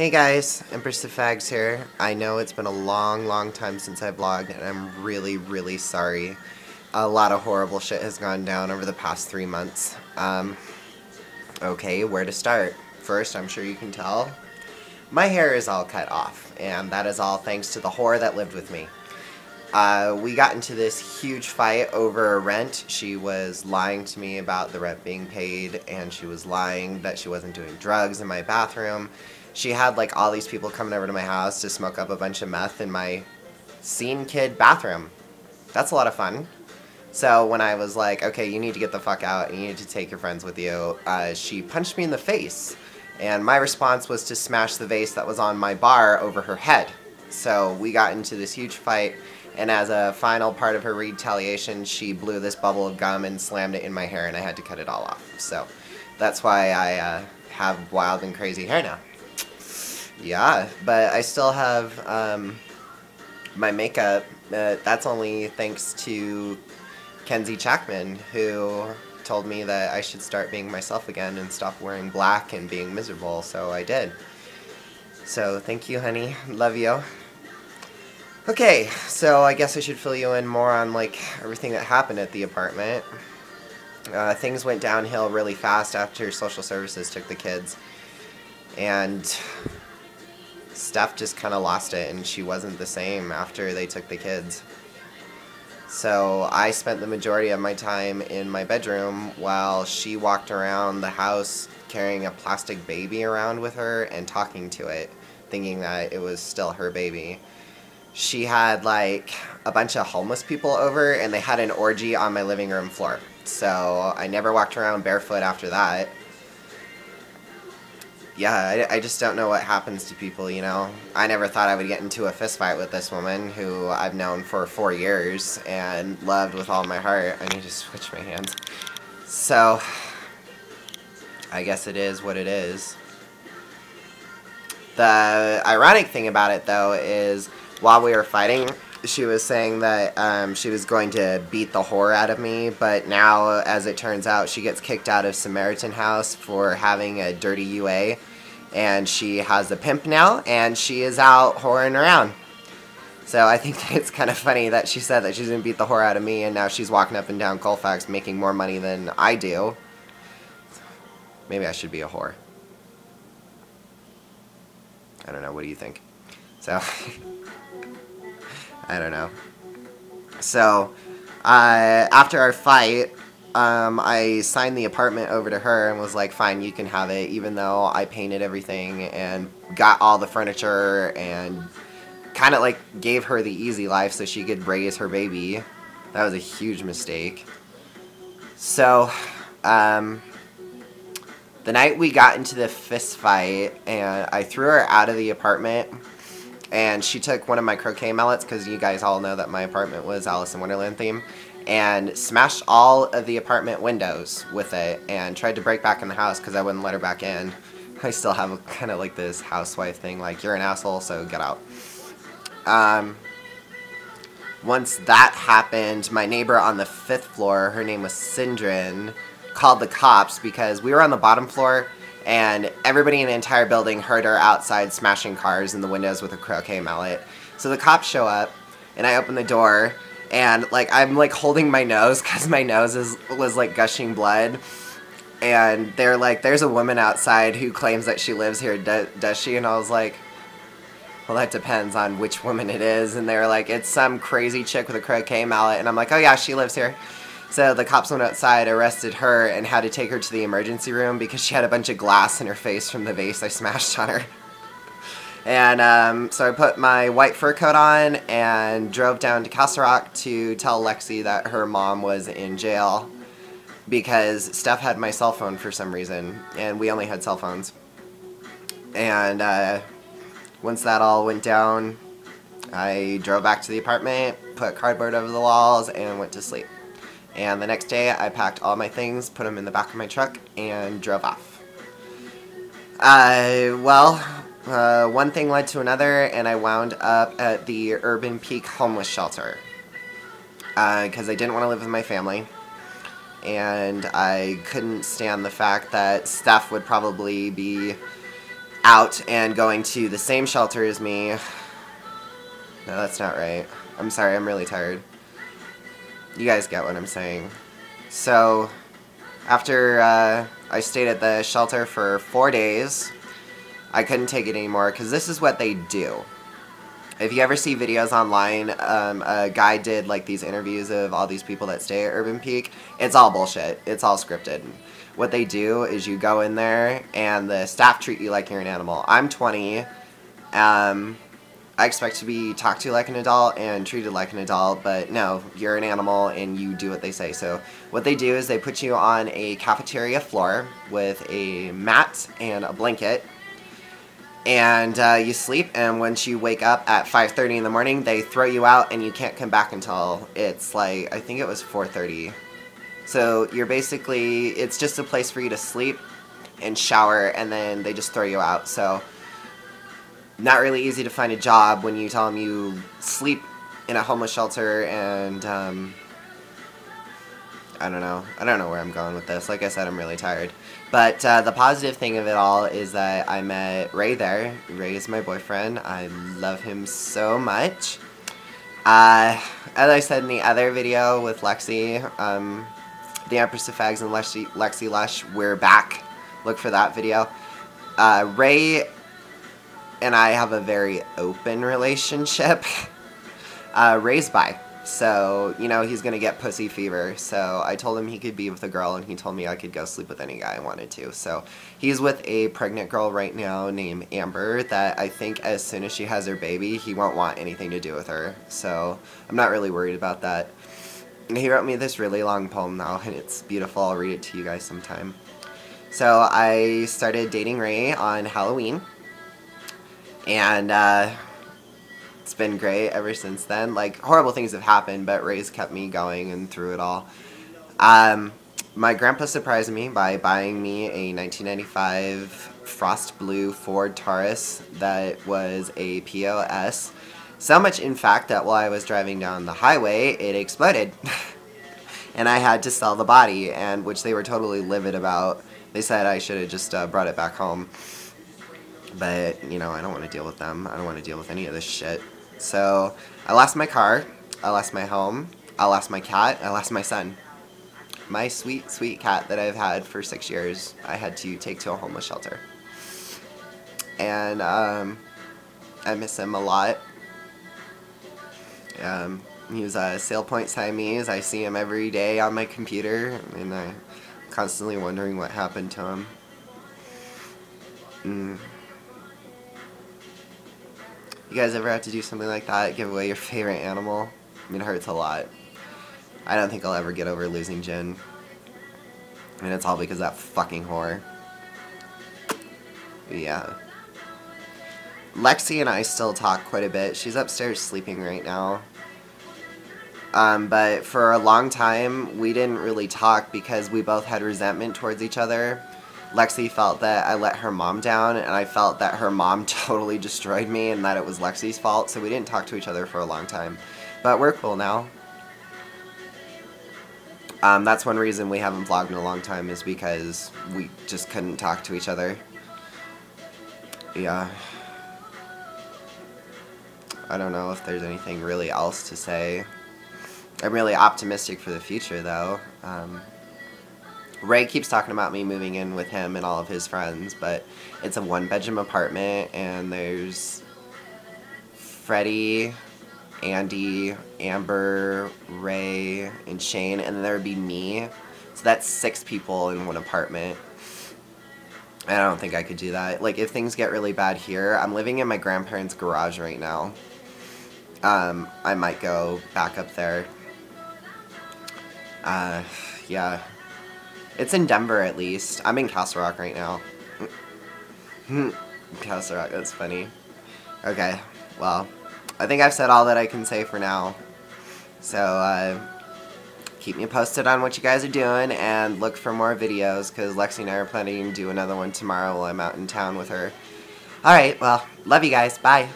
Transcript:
Hey guys, Empress of Fags here. I know it's been a long time since I vlogged, and I'm really sorry. A lot of horrible shit has gone down over the past 3 months. Okay, where to start? First, I'm sure you can tell, my hair is all cut off, and that is all thanks to the whore that lived with me. We got into this huge fight over rent. She was lying to me about the rent being paid, and she was lying that she wasn't doing drugs in my bathroom. She had like all these people coming over to my house to smoke up a bunch of meth in my scene kid bathroom. That's a lot of fun. So when I was like, okay, you need to get the fuck out and you need to take your friends with you, she punched me in the face. And my response was to smash the vase that was on my bar over her head. So we got into this huge fight, and as a final part of her retaliation, she blew this bubble of gum and slammed it in my hair, and I had to cut it all off. So that's why I have wild and crazy hair now. Yeah, but I still have my makeup. That's only thanks to Kenzie Chapman, who told me that I should start being myself again and stop wearing black and being miserable, so I did. So thank you, honey. Love you. Okay, so I guess I should fill you in more on like everything that happened at the apartment. Things went downhill really fast after social services took the kids, and Steph just kind of lost it, and she wasn't the same after they took the kids. So I spent the majority of my time in my bedroom while she walked around the house carrying a plastic baby around with her and talking to it, thinking that it was still her baby. She had like a bunch of homeless people over, and they had an orgy on my living room floor. So I never walked around barefoot after that. Yeah, I just don't know what happens to people, you know. I never thought I would get into a fist fight with this woman who I've known for 4 years and loved with all my heart. I need to switch my hands. So, I guess it is what it is. The ironic thing about it, though, is while we were fighting, she was saying that she was going to beat the whore out of me, but now, as it turns out, she gets kicked out of Samaritan House for having a dirty UA, and she has a pimp now, and she is out whoring around. So I think that it's kind of funny that she said that she's going to beat the whore out of me, and now she's walking up and down Colfax making more money than I do. Maybe I should be a whore. I don't know, what do you think? So... I don't know. So, after our fight, I signed the apartment over to her and was like, fine, you can have it, even though I painted everything and got all the furniture and kind of like gave her the easy life so she could raise her baby. That was a huge mistake. So, the night we got into the fist fight and I threw her out of the apartment, and she took one of my croquet mallets, because you guys all know that my apartment was Alice in Wonderland theme, and smashed all of the apartment windows with it, and tried to break back in the house because I wouldn't let her back in. I still have kind of like this housewife thing, like, you're an asshole, so get out. Once that happened, my neighbor on the 5th floor, her name was Sindrin, called the cops because we were on the bottom floor, and everybody in the entire building heard her outside smashing cars in the windows with a croquet mallet. So the cops show up, and I open the door, and like I'm like holding my nose because my nose was like gushing blood. And they're like, there's a woman outside who claims that she lives here, does she? And I was like, well, that depends on which woman it is. And they were like, it's some crazy chick with a croquet mallet. And I'm like, oh yeah, she lives here. So the cops went outside, arrested her, and had to take her to the emergency room because she had a bunch of glass in her face from the vase I smashed on her. And so I put my white fur coat on and drove down to Castle Rock to tell Lexi that her mom was in jail because Steph had my cell phone for some reason, and we only had cell phones. And once that all went down, I drove back to the apartment, put cardboard over the walls, and went to sleep. And the next day, I packed all my things, put them in the back of my truck, and drove off. One thing led to another, and I wound up at the Urban Peak Homeless Shelter. Because I didn't want to live with my family. And I couldn't stand the fact that Steph would probably be out and going to the same shelter as me. No, that's not right. I'm sorry, I'm really tired. You guys get what I'm saying. So, after I stayed at the shelter for 4 days, I couldn't take it anymore, because this is what they do. If you ever see videos online, a guy did like these interviews of all these people that stay at Urban Peak. It's all bullshit. It's all scripted. What they do is you go in there and the staff treat you like you're an animal. I'm 20. I expect to be talked to like an adult and treated like an adult, but no, you're an animal and you do what they say. So what they do is they put you on a cafeteria floor with a mat and a blanket, and you sleep, and once you wake up at 5:30 in the morning, they throw you out and you can't come back until it's like, I think it was 4:30. So you're basically, it's just a place for you to sleep and shower, and then they just throw you out. So not really easy to find a job when you tell them you sleep in a homeless shelter, and I don't know where I'm going with this. Like I said, I'm really tired. But the positive thing of it all is that I met Ray there. Ray is my boyfriend. I love him so much. As I said in the other video with Lexi, the Empress of Fags and Lexi Lush, we're back. Look for that video. Ray and I have a very open relationship. Ray's bi, so, you know, he's gonna get pussy fever. So I told him he could be with a girl, and he told me I could go sleep with any guy I wanted to. So he's with a pregnant girl right now named Amber that I think as soon as she has her baby, he won't want anything to do with her. So I'm not really worried about that. And he wrote me this really long poem now, and it's beautiful. I'll read it to you guys sometime. So I started dating Ray on Halloween, and it's been great ever since then. Like, horrible things have happened, but Ray's kept me going and through it all. My grandpa surprised me by buying me a 1995 Frost Blue Ford Taurus that was a POS. So much, in fact, that while I was driving down the highway, it exploded. And I had to sell the body, and which they were totally livid about. They said I should have just brought it back home. But, you know, I don't want to deal with them. I don't want to deal with any of this shit. So, I lost my car. I lost my home. I lost my cat. I lost my son. My sweet, sweet cat that I've had for 6 years, I had to take to a homeless shelter. And, I miss him a lot. He was a Sale Point Siamese. I see him every day on my computer, and I'm constantly wondering what happened to him. You guys ever have to do something like that? Give away your favorite animal? I mean, it hurts a lot. I don't think I'll ever get over losing Jen. And it's all because of that fucking whore. But yeah. Lexi and I still talk quite a bit. She's upstairs sleeping right now. But for a long time, we didn't really talk because we both had resentment towards each other. Lexi felt that I let her mom down, and I felt that her mom totally destroyed me and that it was Lexi's fault, so we didn't talk to each other for a long time. But we're cool now. That's one reason we haven't vlogged in a long time, is because we just couldn't talk to each other. Yeah. I don't know if there's anything really else to say. I'm really optimistic for the future, though. Ray keeps talking about me moving in with him and all of his friends, but it's a one-bedroom apartment, and there's Freddie, Andy, Amber, Ray, and Shane, and then there would be me. So that's 6 people in one apartment. And I don't think I could do that. Like, if things get really bad here, I'm living in my grandparents' garage right now. I might go back up there. Yeah. It's in Denver, at least. I'm in Castle Rock right now. Castle Rock, that's funny. Okay, well, I think I've said all that I can say for now. So, keep me posted on what you guys are doing, and look for more videos, because Lexi and I are planning to do another one tomorrow while I'm out in town with her. Alright, well, love you guys. Bye.